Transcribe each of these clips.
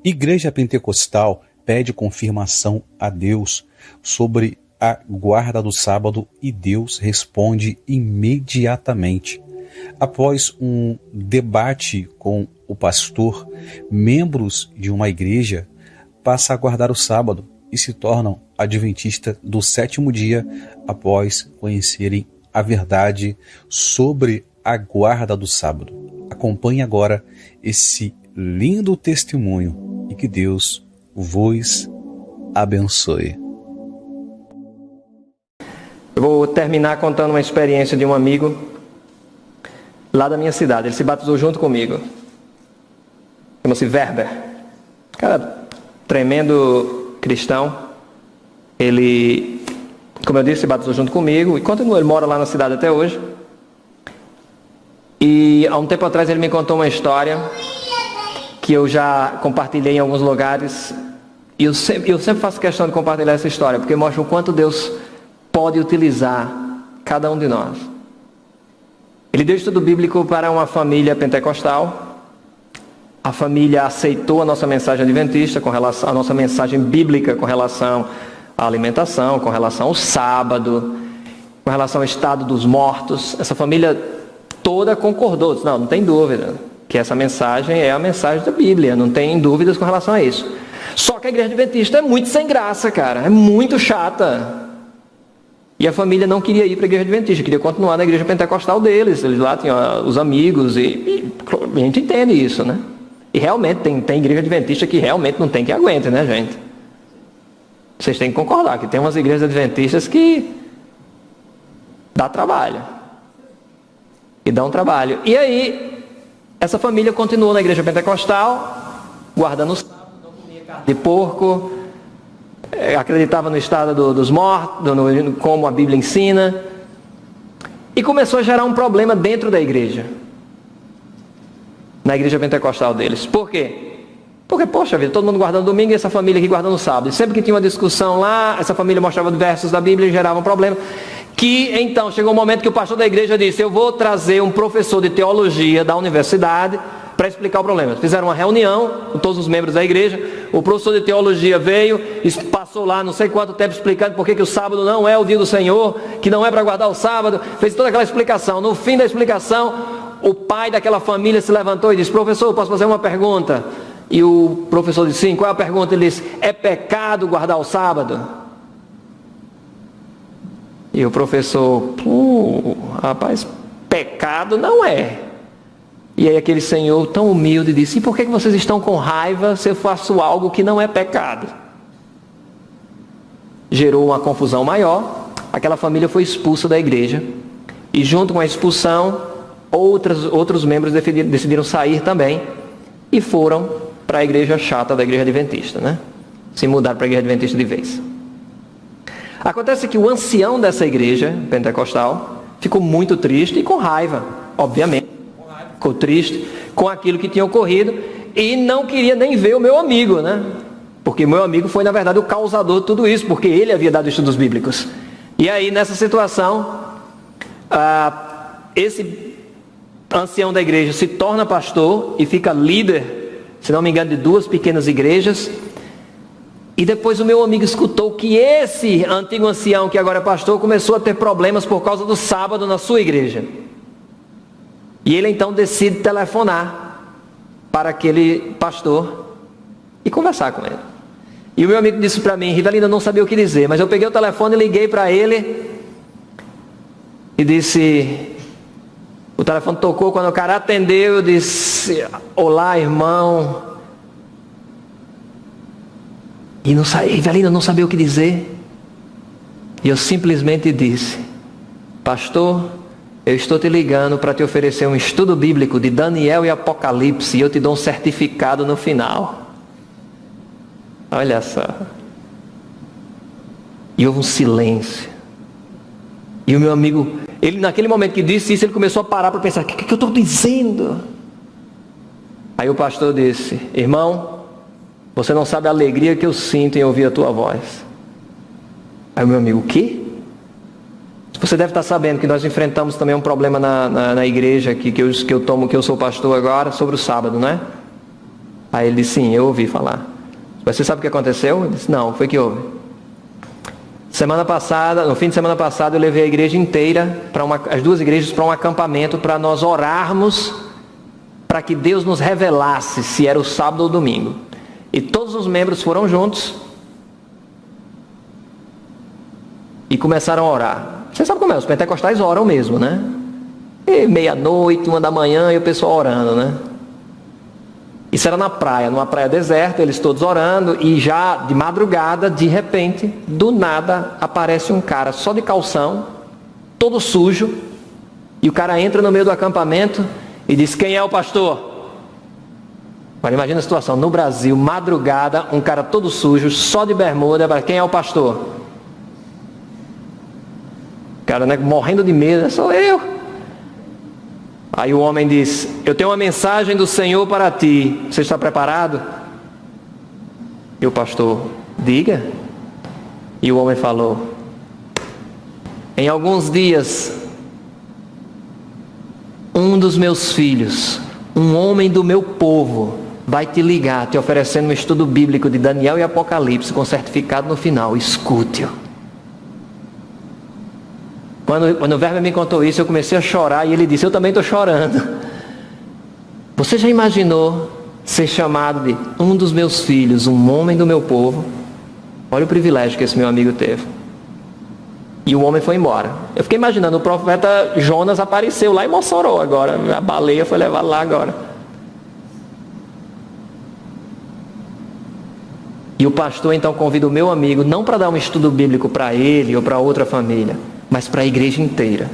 Igreja Pentecostal pede confirmação a Deus sobre a guarda do sábado e Deus responde imediatamente. Após um debate com o pastor, membros de uma igreja passam a guardar o sábado e se tornam adventistas do sétimo dia após conhecerem a verdade sobre a guarda do sábado. Acompanhe agora esse lindo testemunho e que Deus vos abençoe. Eu vou terminar contando uma experiência de um amigo lá da minha cidade. Ele se batizou junto comigo. Chama-se Werber. Cara, tremendo cristão. Ele, como eu disse, se batizou junto comigo e continua. Ele mora lá na cidade até hoje. E há um tempo atrás ele me contou uma história que eu já compartilhei em alguns lugares. E eu sempre faço questão de compartilhar essa história, porque mostra o quanto Deus pode utilizar cada um de nós. Ele deu estudo bíblico para uma família pentecostal. A família aceitou a nossa mensagem adventista, com relação à nossa mensagem bíblica com relação à alimentação, com relação ao sábado, com relação ao estado dos mortos. Essa família toda concordou, disse, não tem dúvida que essa mensagem é a mensagem da Bíblia, não tem dúvidas com relação a isso. Só que a igreja adventista é muito sem graça, cara, é muito chata. E a família não queria ir para a igreja adventista, queria continuar na igreja pentecostal deles. Eles lá tinham os amigos e a gente entende isso, né? E realmente tem igreja adventista que realmente não tem que aguente, né, gente? Vocês têm que concordar que tem umas igrejas adventistas que dá trabalho. E dá um trabalho. E aí, essa família continuou na igreja pentecostal, guardando o sábado, não comia carne de porco, acreditava no estado dos mortos, como a Bíblia ensina, e começou a gerar um problema dentro da igreja, na igreja pentecostal deles. Por quê? Porque, poxa vida, todo mundo guardando domingo e essa família aqui guardando sábado. E sempre que tinha uma discussão lá, essa família mostrava versos da Bíblia e gerava um problema. Que então chegou um momento que o pastor da igreja disse, eu vou trazer um professor de teologia da universidade para explicar o problema. Fizeram uma reunião com todos os membros da igreja, o professor de teologia veio e passou lá não sei quanto tempo explicando por que o sábado não é o dia do Senhor, que não é para guardar o sábado, fez toda aquela explicação. No fim da explicação, o pai daquela família se levantou e disse, professor, posso fazer uma pergunta? E o professor disse, sim, qual é a pergunta? Ele disse, é pecado guardar o sábado? E o professor, rapaz, pecado não é. E aí aquele senhor tão humilde disse, e por que vocês estão com raiva se eu faço algo que não é pecado? Gerou uma confusão maior, aquela família foi expulsa da igreja, e junto com a expulsão, outros membros decidiram sair também, e foram para a igreja chata da igreja adventista, né? Se mudaram para a igreja adventista de vez. Acontece que o ancião dessa igreja pentecostal ficou muito triste e com raiva, obviamente. Ficou triste com aquilo que tinha ocorrido e não queria nem ver o meu amigo, né? Porque meu amigo foi, na verdade, o causador de tudo isso, porque ele havia dado estudos bíblicos. E aí, nessa situação, esse ancião da igreja se torna pastor e fica líder, se não me engano, de 2 pequenas igrejas. E depois o meu amigo escutou que esse antigo ancião, que agora é pastor, começou a ter problemas por causa do sábado na sua igreja. E ele então decide telefonar para aquele pastor e conversar com ele. E o meu amigo disse para mim, Rivelino, eu não sabia o que dizer, mas eu peguei o telefone e liguei para ele e disse, o telefone tocou, quando o cara atendeu, eu disse, olá irmão. E não sabia, Rivelino, eu não sabia o que dizer. E eu simplesmente disse, pastor, eu estou te ligando para te oferecer um estudo bíblico de Daniel e Apocalipse e eu te dou um certificado no final. Olha só. E houve um silêncio. E o meu amigo, ele naquele momento que disse isso, ele começou a parar para pensar, o que eu estou dizendo? Aí o pastor disse, irmão, você não sabe a alegria que eu sinto em ouvir a tua voz. Aí o meu amigo, o quê? Você deve estar sabendo que nós enfrentamos também um problema na igreja que eu sou pastor agora, sobre o sábado, né? Aí ele disse, sim, eu ouvi falar. Você sabe o que aconteceu? Ele disse, não, foi que houve. No fim de semana passada, eu levei a igreja inteira, as duas igrejas, para um acampamento, para nós orarmos, para que Deus nos revelasse se era o sábado ou o domingo. E todos os membros foram juntos e começaram a orar. Você sabe como é, os pentecostais oram mesmo, né? E meia-noite, 1h, e o pessoal orando, né? Isso era na praia, numa praia deserta, eles todos orando, e já de madrugada, de repente, do nada, aparece um cara só de calção, todo sujo, e o cara entra no meio do acampamento e diz, quem é o pastor? Agora imagina a situação, no Brasil, madrugada, um cara todo sujo, só de bermuda, quem é o pastor? O cara, né, morrendo de medo, sou eu. Aí o homem diz, eu tenho uma mensagem do Senhor para ti, você está preparado? E o pastor, diga. E o homem falou, em alguns dias, um dos meus filhos, um homem do meu povo, vai te ligar, te oferecendo um estudo bíblico de Daniel e Apocalipse, com certificado no final, escute-o. Quando o Verme me contou isso, eu comecei a chorar, e ele disse, eu também estou chorando. Você já imaginou ser chamado de um dos meus filhos, um homem do meu povo? Olha o privilégio que esse meu amigo teve. E o homem foi embora. Eu fiquei imaginando, o profeta Jonas apareceu lá em Mossoró agora, a baleia foi levada lá agora. E o pastor então convida o meu amigo, não para dar um estudo bíblico para ele ou para outra família, mas para a igreja inteira.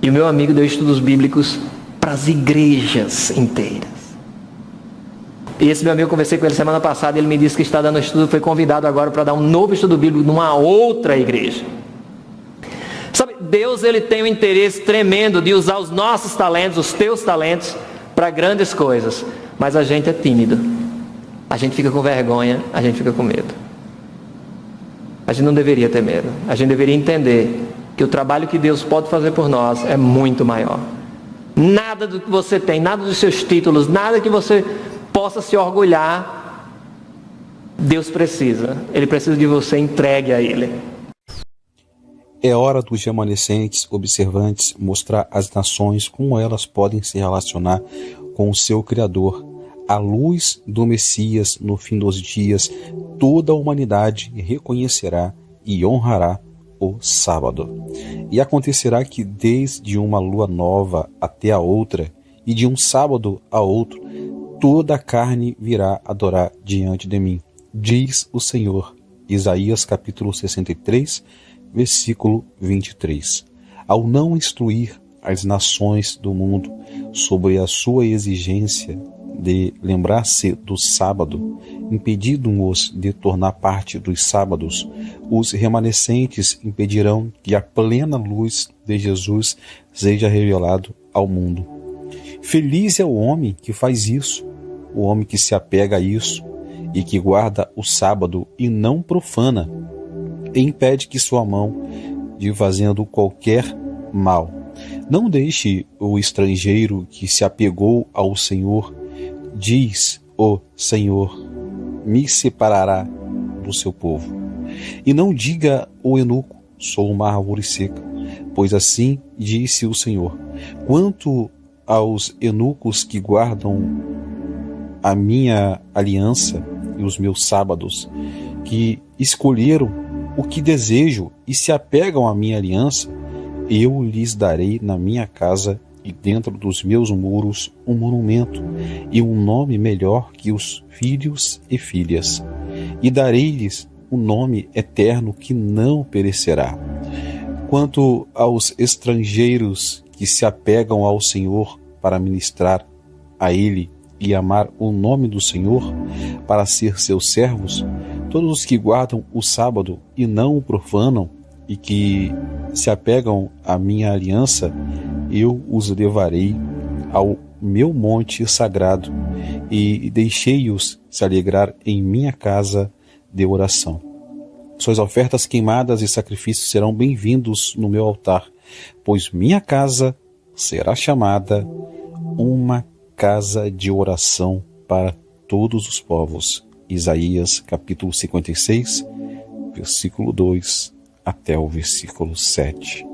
E o meu amigo deu estudos bíblicos para as igrejas inteiras. E esse meu amigo, eu conversei com ele semana passada, ele me disse que está dando estudo, foi convidado agora para dar um novo estudo bíblico numa outra igreja. Sabe, Deus, ele tem um interesse tremendo de usar os nossos talentos, os teus talentos, para grandes coisas. Mas a gente é tímido. A gente fica com vergonha, a gente fica com medo. A gente não deveria ter medo. A gente deveria entender que o trabalho que Deus pode fazer por nós é muito maior. Nada do que você tem, nada dos seus títulos, nada que você possa se orgulhar, Deus precisa. Ele precisa de você entregue a Ele. É hora dos remanescentes observantes mostrar às nações como elas podem se relacionar com o seu Criador. À luz do Messias, no fim dos dias, toda a humanidade reconhecerá e honrará o sábado. E acontecerá que desde uma lua nova até a outra, e de um sábado a outro, toda a carne virá adorar diante de mim, diz o Senhor. Isaías capítulo 63, versículo 23. Ao não instruir as nações do mundo sobre a sua exigência de lembrar-se do sábado, impedindo-os de tornar parte dos sábados, os remanescentes impedirão que a plena luz de Jesus seja revelado ao mundo. Feliz é o homem que faz isso, o homem que se apega a isso e que guarda o sábado e não profana, e impede que sua mão de fazendo qualquer mal. Não deixe o estrangeiro que se apegou ao Senhor, diz o Senhor, me separará do seu povo. E não diga o eunuco, sou uma árvore seca, pois assim disse o Senhor. Quanto aos eunucos que guardam a minha aliança e os meus sábados, que escolheram o que desejo e se apegam à minha aliança, eu lhes darei na minha casa e dentro dos meus muros um monumento e um nome melhor que os filhos e filhas. E darei-lhes um nome eterno que não perecerá. Quanto aos estrangeiros que se apegam ao Senhor para ministrar a Ele e amar o nome do Senhor, para ser seus servos, todos os que guardam o sábado e não o profanam, e que se apegam à minha aliança, eu os levarei ao meu monte sagrado e deixei-os se alegrar em minha casa de oração. Suas ofertas queimadas e sacrifícios serão bem-vindos no meu altar, pois minha casa será chamada uma casa de oração para todos os povos. Isaías capítulo 56, versículo 2 até o versículo 7.